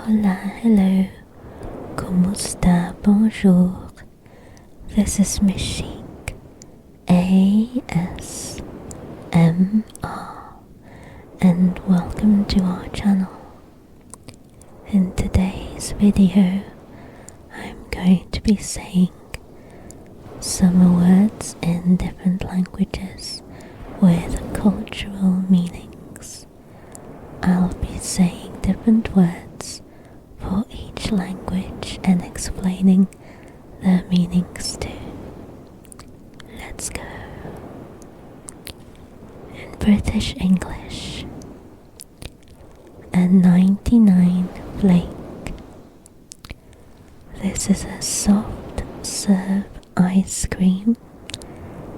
Hola, hello, ¿cómo está? Bonjour. This is Mishik, ASMR, and welcome to our channel. In today's video, I'm going to be saying some words in different languages with cultural meanings. I'll be saying different words for each language and explaining their meanings too. Let's go. In British English, a 99 flake. This is a soft serve ice cream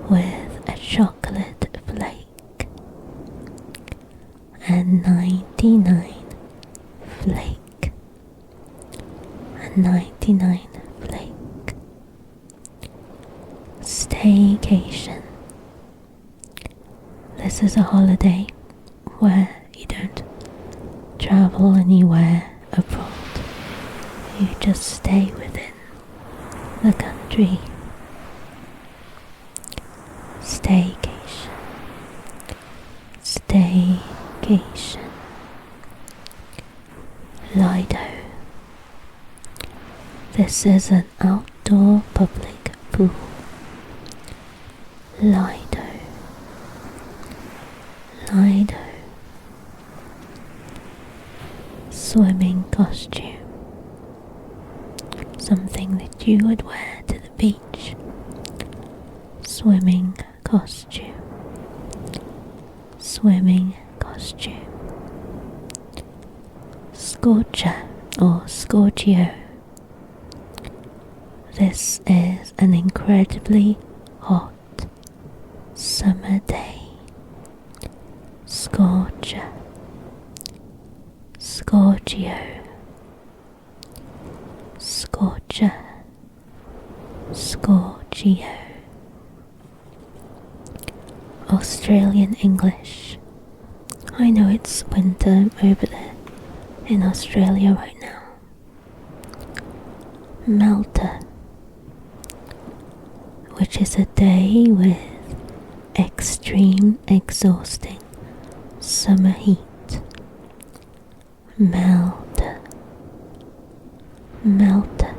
with a chocolate flake. A 99 flake. A 99 flake. Staycation. This is a holiday where you don't travel anywhere abroad. You just stay within the country. Staycation. Staycation. Lido. This is an outdoor public pool. Lido. Lido. Swimming costume. Something that you would wear to the beach. Swimming costume. Swimming costume. Scorcher or scorchio. This is an incredibly hot summer day. Scorcher. Scorchio. Scorcher. Scorchio. Australian English. I know it's winter over there in Australia right now. Melter, which is a day with extreme exhausting summer heat. Melter. Melter.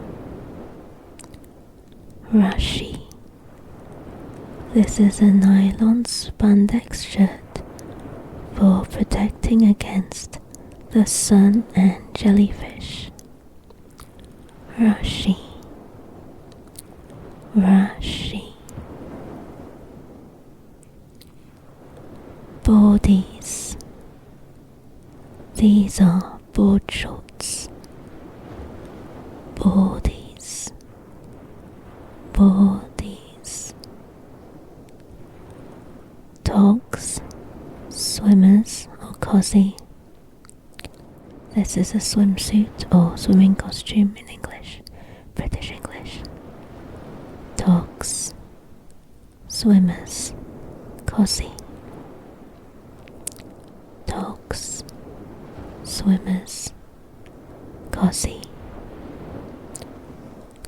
Rashi. This is a nylon spandex shirt for protecting against the sun and jellyfish. Rashi. Rashi. Boardies. These are board shorts. Boardies. Boardies. Togs, swimmers or cozy. This is a swimsuit or swimming costume in English, British English. Togs, swimmers, cozy. Togs, swimmers, cozy.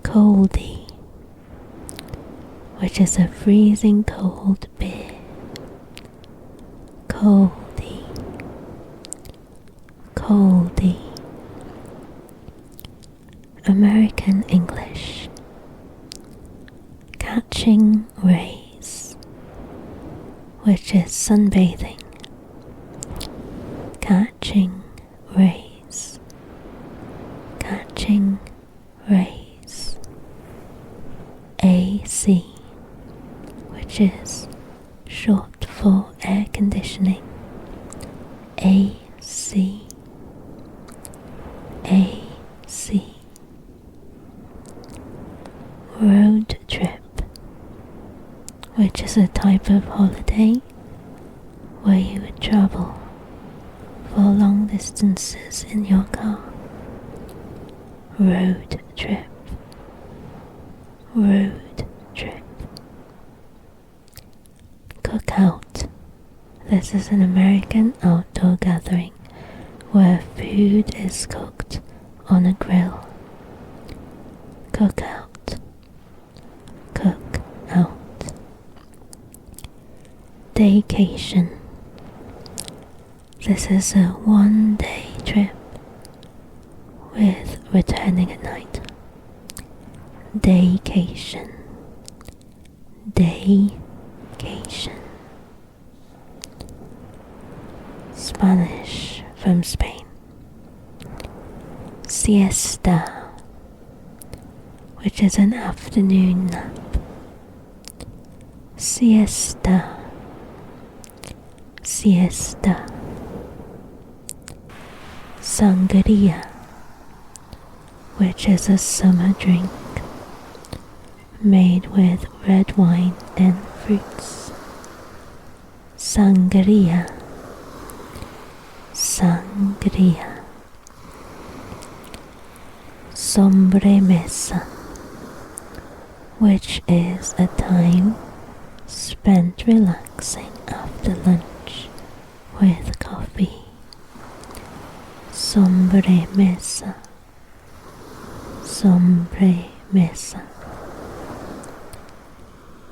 Coldie, which is a freezing cold beer. Coldie. Coldie. American English. Catching rays, which is sunbathing. Catching rays. Catching rays. AC, which is short for air conditioning. AC. AC. Road trip, which is a type of holiday where you would travel for long distances in your car. Road trip. Road trip. Cookout. This is an American outdoor gathering where food is cooked on a grill. Cook out. Cook out. Daycation. This is a one-day trip with returning at night. Daycation. Daycation. Spanish from Spain. Siesta, which is an afternoon nap. Siesta. Siesta. Sangria, which is a summer drink made with red wine and fruits. Sangria. Sangria. Sobremesa, which is a time spent relaxing after lunch with coffee. Sobremesa. Sobremesa.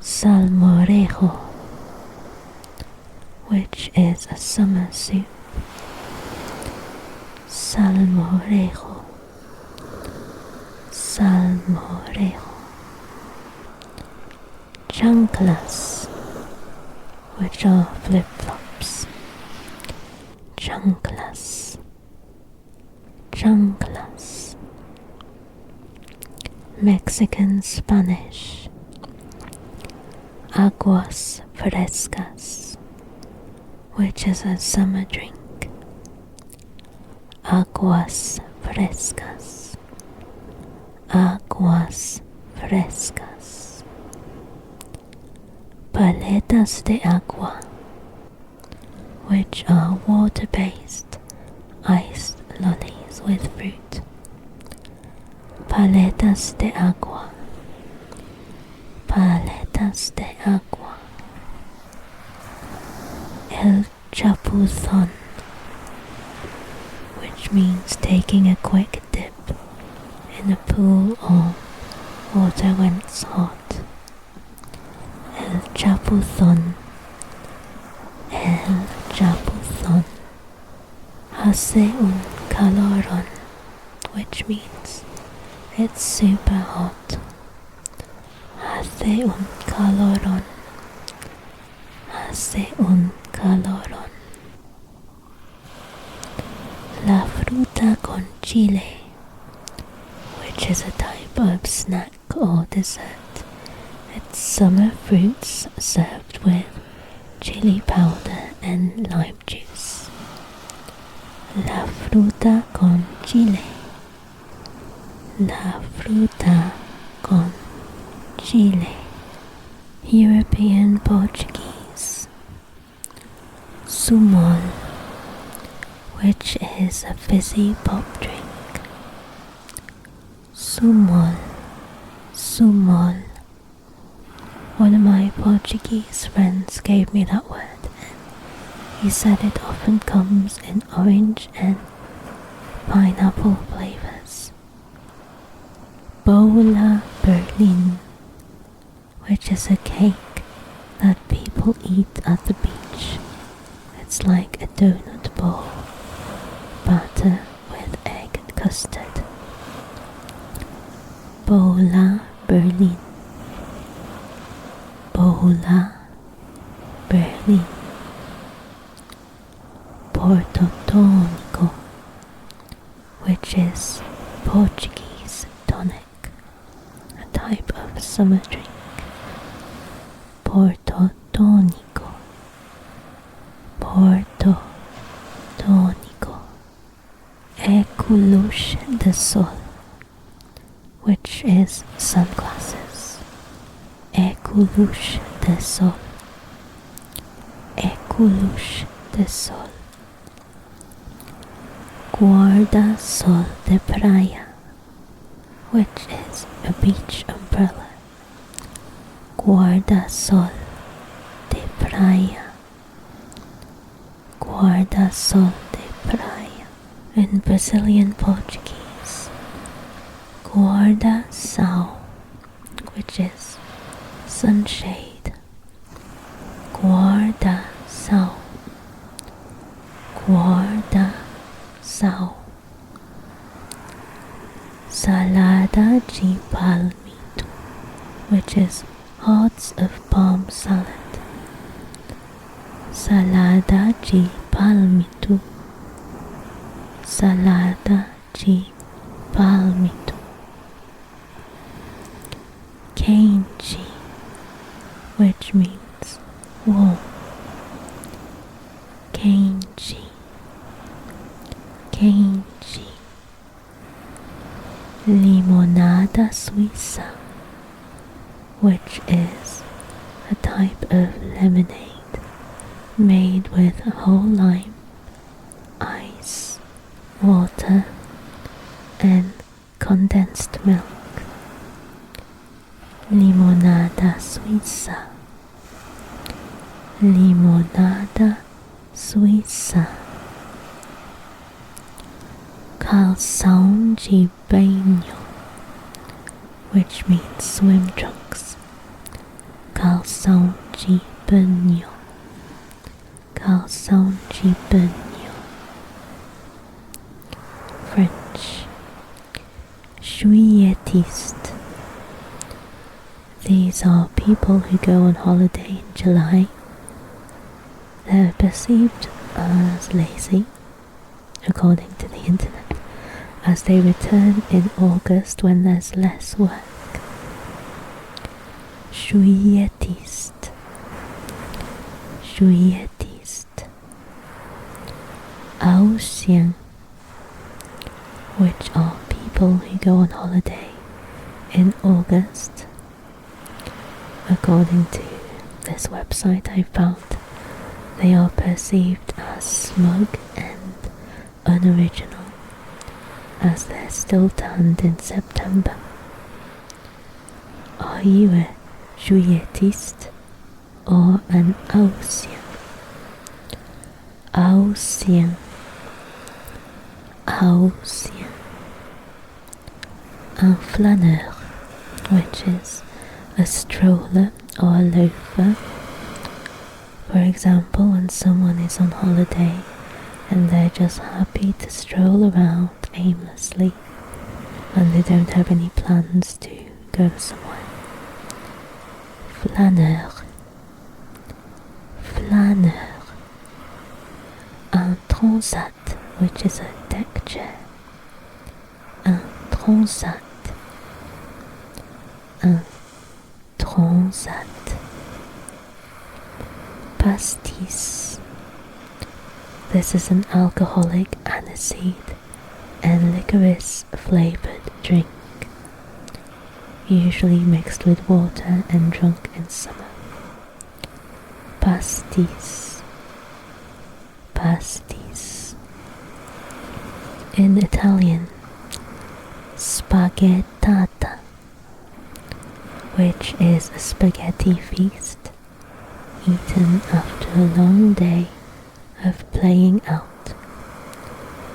Salmorejo, which is a summer soup. Salmorejo. Salmorejo. Chanclas, which are flip-flops. Chanclas. Chanclas. Mexican Spanish. Aguas frescas, which is a summer drink. Aguas frescas. Aguas frescas. Paletas de agua, which are water-based iced lollies with fruit. Paletas de agua. Paletas de agua. El chapuzón, which means taking a quick dip in a pool or water when it's hot. El chapuzón. El chapuzón. Hace un calorón, which means it's super hot. Hace un calorón. Hace un calorón. La fruta con chile, which is a type of snack or dessert. It's summer fruits served with chili powder and lime juice. La fruta con chile. La fruta con chile. European Portuguese. Sumol, which is a fizzy pop drink. Sumol. Sumol. One of my Portuguese friends gave me that word, and he said it often comes in orange and pineapple flavors. Bola Berlin, which is a cake that people eat at the beach. It's like a donut ball, batter with egg custard. Bola Berlin. Bola Berlin. Portotonico, which is Portuguese tonic, a type of summer drink. Portotonico. Portotonico. Éculos de sol, which is sunglasses. Éculos de sol. Éculos de sol. Guarda-sol de praia, which is a beach umbrella. Guarda-sol de praia. Guarda-sol de praia. In Brazilian Portuguese, guarda-sol, which is sunshade. Guarda-sol, guarda-sol. Salada de palmito, which is hearts of palm salad. Salada de palmito, salada de palmito. Quente, which means warm. Quente, quente. Limonada Suiza, which is a type of lemonade made with whole lime, ice, water, and condensed milk. Limonada Suiza, limonada Suiza. Calção de banho, which means swim trunks. Calção de banho, calção de banho. French. Juilletiste. These are people who go on holiday in July. They're perceived as lazy, according to the internet, as they return in August when there's less work. Juilletiste, juilletiste. Ancien, which are people who go on holiday in August. According to this website I found, they are perceived as smug and unoriginal, as they're still tanned in September. Are you a juilletiste or an ancien? Ancien, ancien. Un flâneur, which is a stroller or a loafer. For example, when someone is on holiday and they're just happy to stroll around aimlessly and they don't have any plans to go somewhere. Flâneur, flâneur. Un transat, which is a deck chair. Un transat, un transat. Pastis. This is an alcoholic aniseed and licorice flavored drink, usually mixed with water and drunk in summer. Pastis, pastis. In Italian, spaghettata, which is a spaghetti feast eaten after a long day of playing out.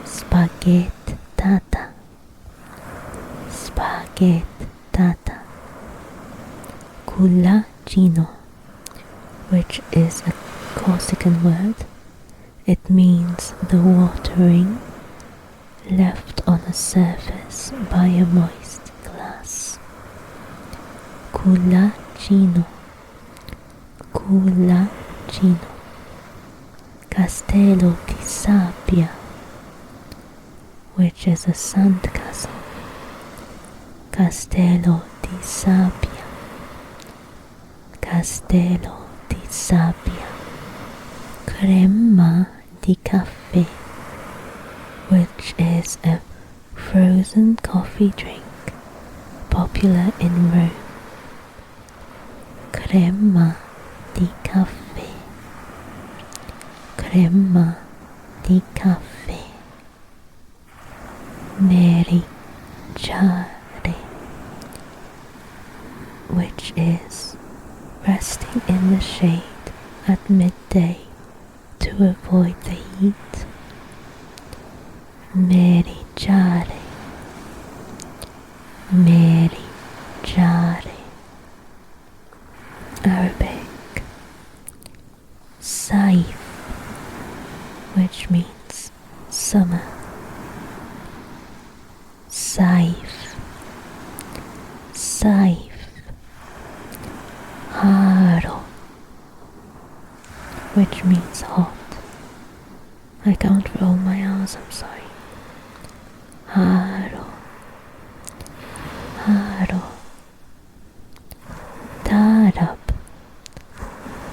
Spaghettata, spaghettata. Culagino, which is a Corsican word. It means the watering left on a surface by a moist glass. Culagino, culagino. Castello di Sabbia, which is a sand castle. Castello di Sabbia, Castello di Sabbia. Crema di caffè, which is a frozen coffee drink popular in Rome. Crema di caffè, crema di caffè. Meriggiare, which is resting in the shade at midday to avoid the heat. Meriggiare, meri, jare. Arabic, saif, which means summer. Saif, saif. Haro, which means hot. I can't roll my R's, I'm sorry. Haro, haro. Tarab,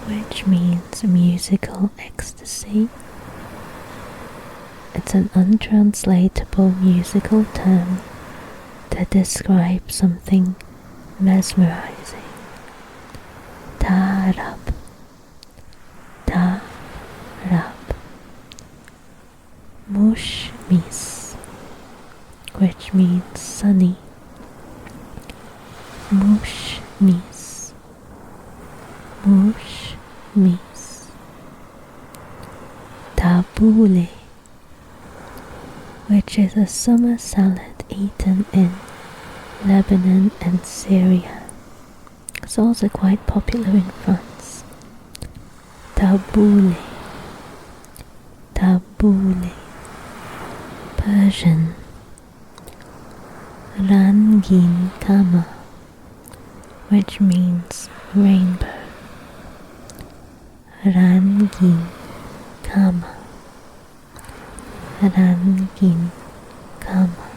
which means musical ecstasy. It's an untranslatable musical term that describes something mesmerizing. Tarab, tarab. Mushmis, which means sunny. Mushmis, mushmis. Tabbouleh, which is a summer salad eaten in Lebanon and Syria. It's also quite popular in France. Tabbouleh, tabbouleh. Persian. Rangin kama, which means rainbow. Rangin kama, rangin kama.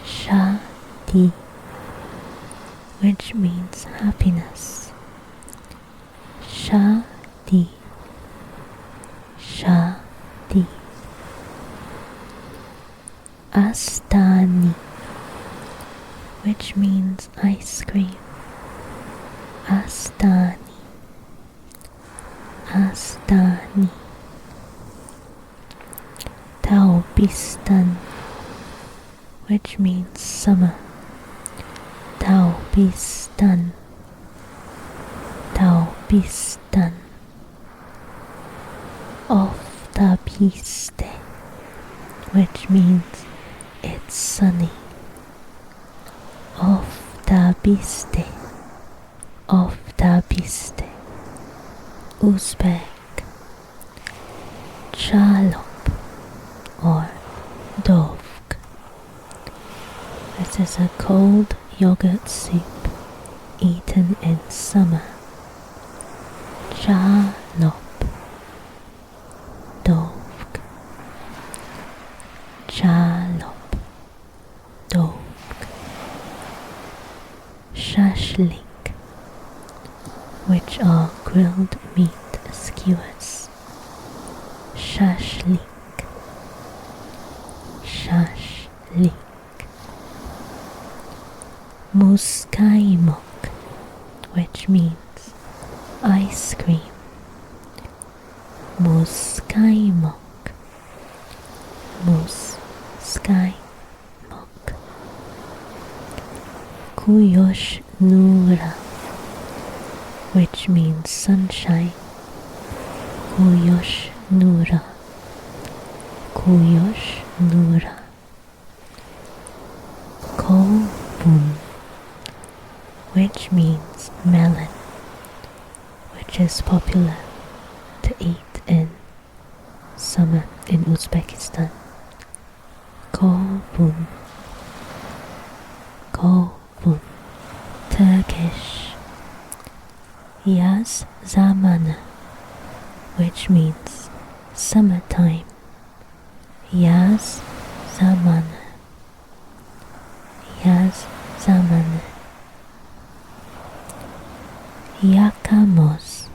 Shadi, which means happiness. Shadi, shadi. Astani, which means ice cream. Astani, astani. Taubistan, which means summer. Taubistan, taubistan. Oftabiste, which means it's sunny. Oftabiste, oftabiste. Uzbek. Chalop or dovk. This is a cold yogurt soup eaten in summer. Chalop, dovk. Chalop, dovk. Shashlik, which are grilled meat skewers. Shashlik, shashlik. Muskaimok, which means ice cream. Muskaimok, muskaimok. Kuyosh Nura, which means sunshine. Kuyosh Nura, Kuyosh Nura. Kovun, which means melon, which is popular to eat in summer in Uzbekistan. Kovun, kovun. Turkish. Yaz zamana, which means summertime. Yaz zamana, yaz zamana. Yakamos,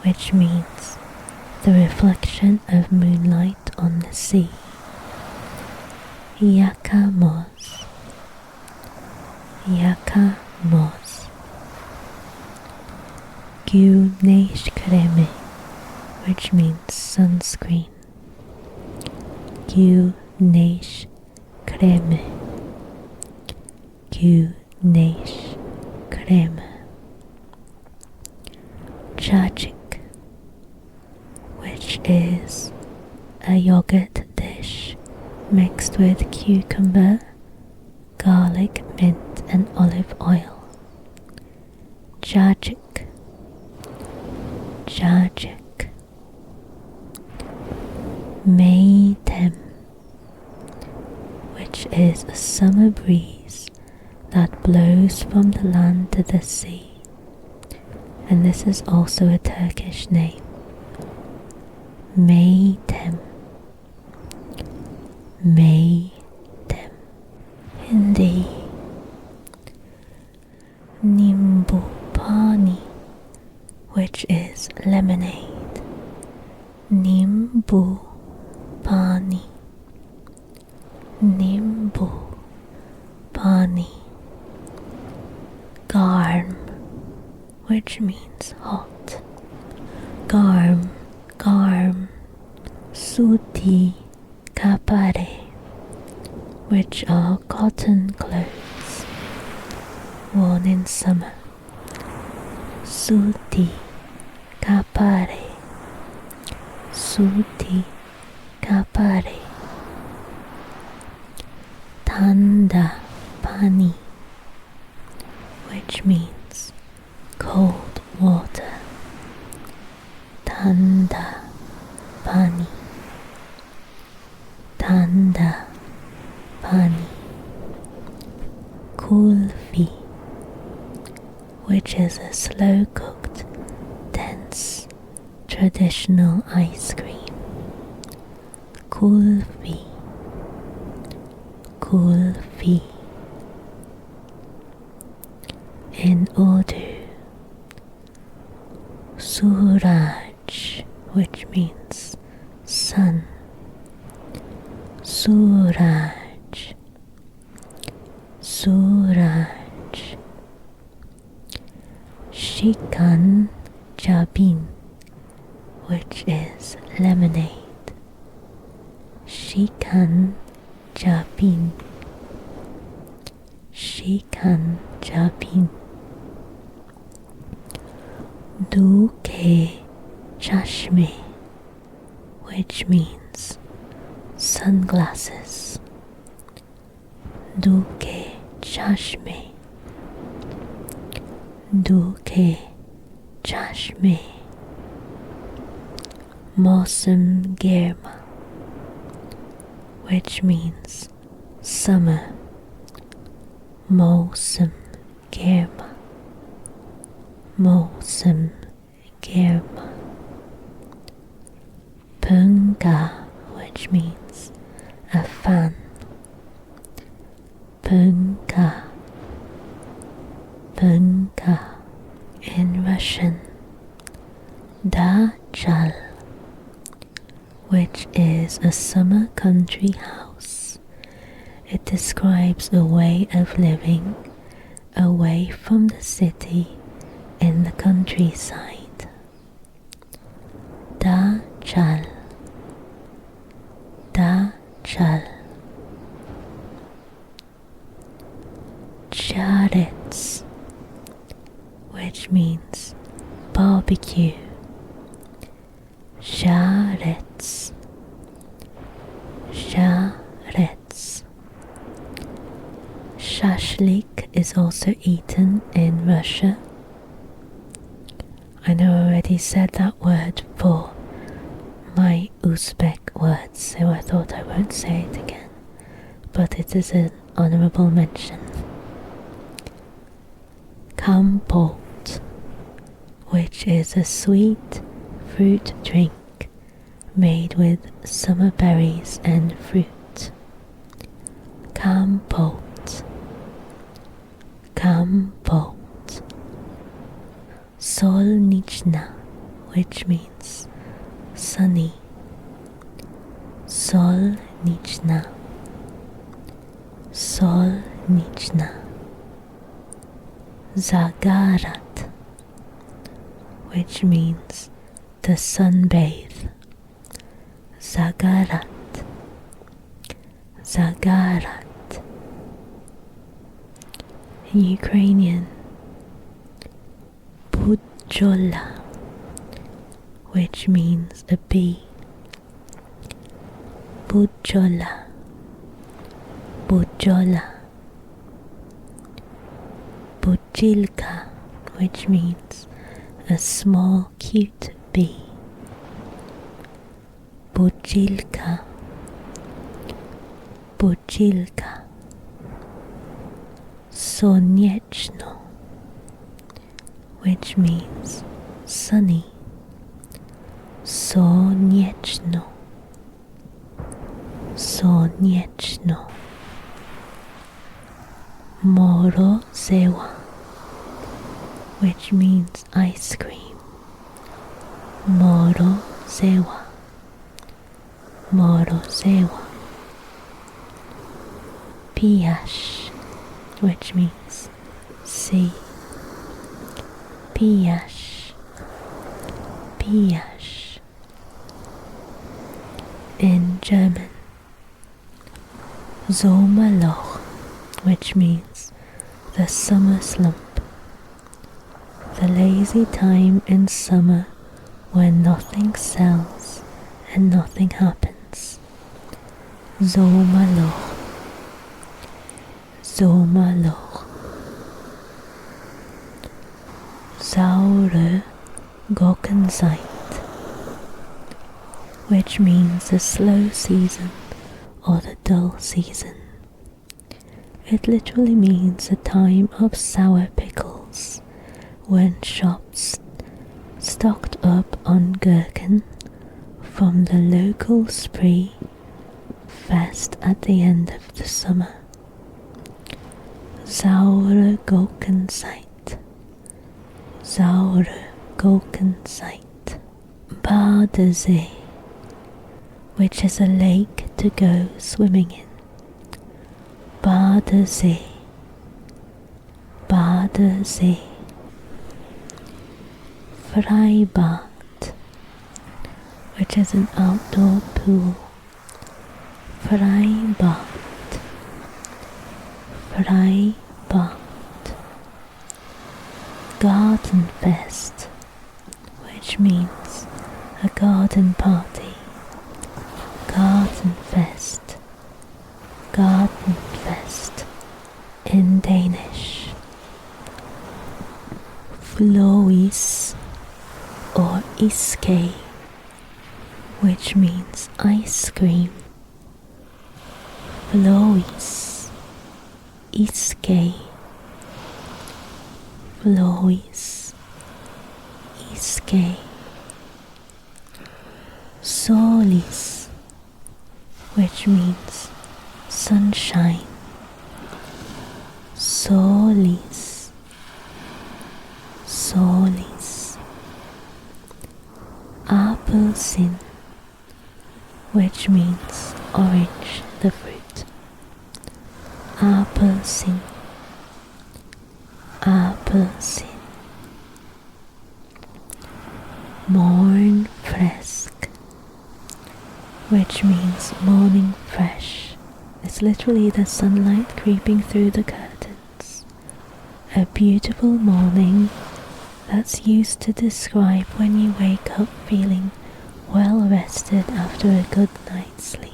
which means the reflection of moonlight on the sea. Yakamos, yakamos. Güneş kremi, which means sunscreen. Güneş kremi, güneş kremi. Cacık, which is a yogurt dish mixed with cucumber, garlic, mint and olive oil. Cacık, cacık. Maytem, which is a summer breeze that blows from the land to the sea, and this is also a Turkish name. Maytem, Maytem. Hindi. Nimbu pani, which is lemonade. Nimbu pani, nimbu pani. Garm, which means hot. Garm, garm. Suti kapare, which are cotton clothes worn in summer. Suti kapare, suti kapare. Tanda pani, which means cold water. Tanda pani, tanda pani. Kulfi, which is a slow-cooked, dense, traditional ice cream. Kulfi, kulfi. In Urdu, Suraj, which means sun. Suraj, Suraj. Shikan jabin, which is lemonade. Shikan jabin, shikan jabin. Duke chashme, which means sunglasses. Duke chashme, duke chashme. Mosam germa, which means summer. Mosam germa, mosam germa. Punga, which means a fan. Punga, punga. In Russian, dachal, which is a summer country house. It describes a way of living away from the city in the countryside. Dachal, dachal. Charets, which means barbecue. Charets, charets. Shashlik is also eaten in Russia. I know I already said that word for my Uzbek words, so I thought I won't say it again, but it is an honourable mention. Compote, which is a sweet fruit drink made with summer berries and fruit. Compote, compote. Solnichna, which means sunny. Solnichna, solnichna. Zagarat, which means to sunbathe. Zagarat, zagarat. Ukrainian, budjola, which means a bee. Budjola, budjola. Bujilka, which means a small cute bee. Bujilka, Bujilka. Sonieczno, which means sunny. Sonieczno, Sonieczno. Morozewa, which means ice cream. Morozewa, Morozewa. Piasz, which means sea. Piasz, Piasz. In German, Sommerloch, which means the summer slump, the lazy time in summer when nothing sells and nothing happens. Sommerloch, Sommerloch. Saure Gurkenzeit, which means the slow season or the dull season. It literally means a time of sour pickles, when shops stocked up on gherkin from the local spree fest at the end of the summer. Saure Gurkenzeit, Saure Gurkenzeit. Badesee, which is a lake to go swimming in. Badesee, Badesee. Freibad, which is an outdoor pool. Freibad, Freibad. Gartenfest, which means a garden party. Gartenfest, Gartenfest in Danish. Flois or iske, which means ice cream. Flois, iske. Flois, iske. Solis, which means sunshine. Solis, solis. Apelsin, which means orange, the fruit. Apelsin, apelsin. Morgenfrisk, which means morning fresh. It's literally the sunlight creeping through the curtains. A beautiful morning that's used to describe when you wake up feeling well rested after a good night's sleep.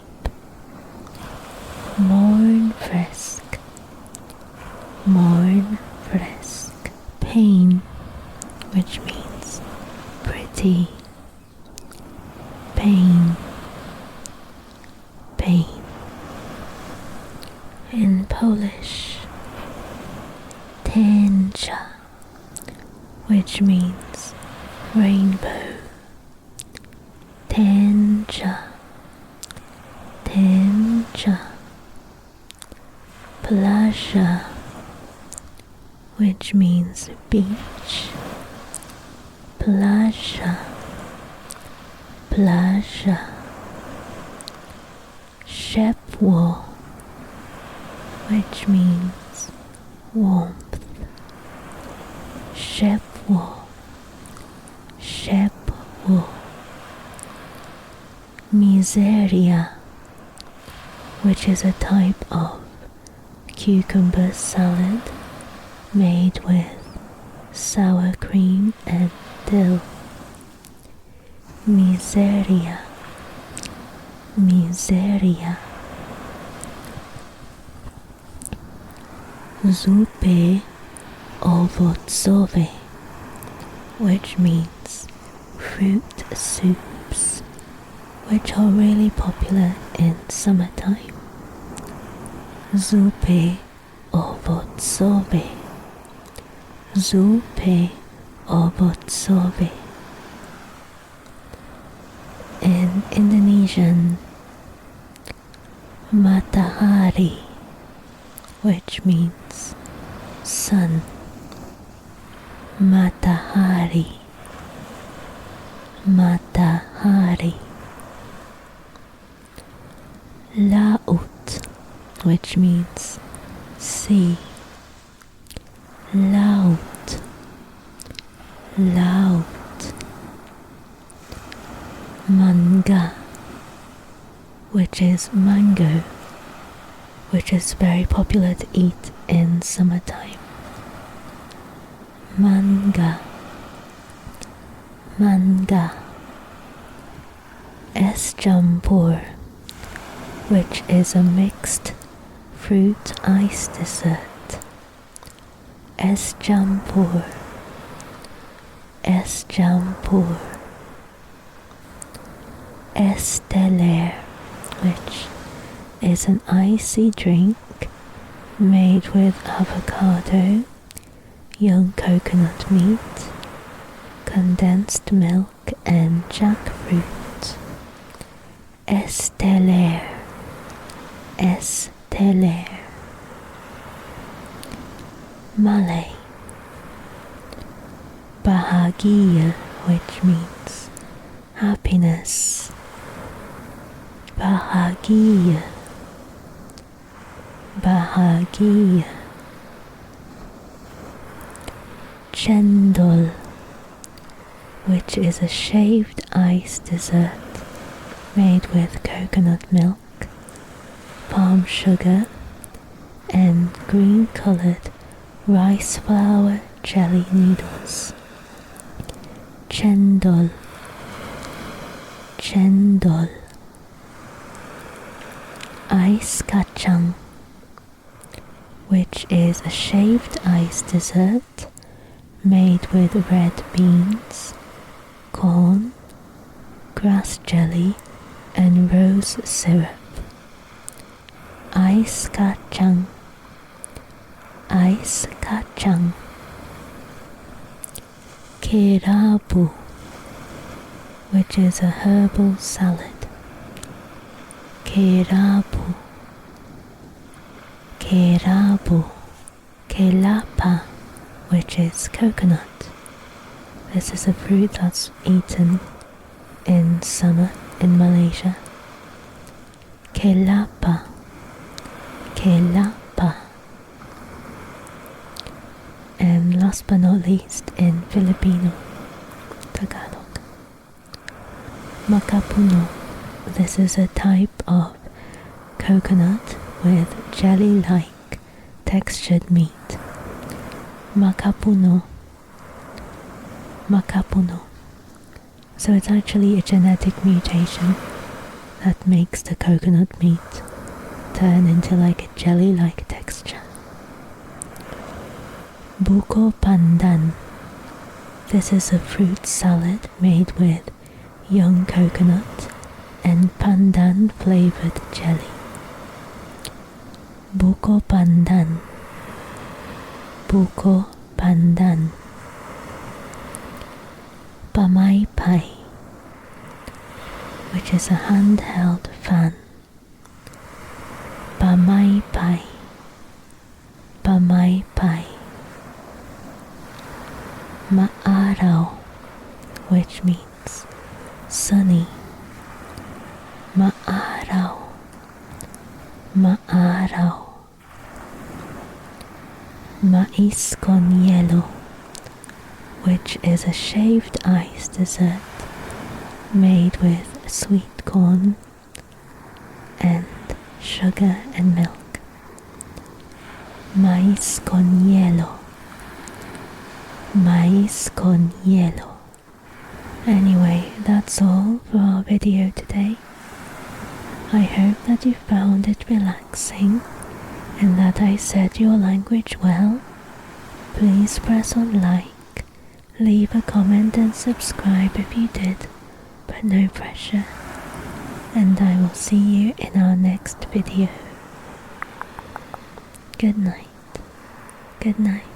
Morgenfrisk, morgenfrisk. Pain, which means pretty. Pain, pain. In Polish, tęcza, which means rainbow. Tęcza, tęcza. Plaża, which means beach. Plaża, plaża. Ciepło, which means warmth. Ciepło, ciepło. Miseria, which is a type of cucumber salad made with sour cream and dill. Miseria, miseria. Zupe, ovocowe, which means fruit soups, which are really popular in summertime. Zupy ovocowe, zupy ovocowe. In Indonesian, matahari, which means sun. Matahari, matahari. Laut, which means sea. Laut, laut. Manga, which is mango, which is very popular to eat in summertime. Manga, manga. Es campur, which is a mixed fruit ice dessert. Es campur, es campur. Esteller, which is an icy drink made with avocado, young coconut meat, condensed milk and jackfruit. Esteller, esteller. Malay, bahagia, which means happiness. Bahagia, bahagia. Cendol, which is a shaved ice dessert made with coconut milk, palm sugar, and green-colored rice flour jelly noodles. Cendol, cendol. Ice kacang, which is a shaved ice dessert made with red beans, corn, grass jelly, and rose syrup. Ice kacang, ice kacang. Kerabu, which is a herbal salad. Kerabu, kerabu. Kelapa, which is coconut. This is a fruit that's eaten in summer in Malaysia. Kelapa, kelapa. And last but not least, in Filipino, Tagalog, makapuno. This is a type of coconut with jelly-like textured meat. Makapuno, makapuno. So it's actually a genetic mutation that makes the coconut meat turn into like a jelly-like texture. Buko pandan. This is a fruit salad made with young coconut and pandan flavored jelly. Buko pandan, buko pandan. Pamaypay, which is a handheld fan. Pamaypay, pamaypay. Maaraw, which means sunny. Maaraw, maaraw. Mais con hielo, which is a shaved ice dessert made with sweet corn and sugar and milk. Mais con hielo, mais con hielo. Anyway, that's all for our video today. I hope that you found it relaxing and that I said your language well. Please press on like, leave a comment and subscribe if you did, but no pressure. And I will see you in our next video. Good night. Good night.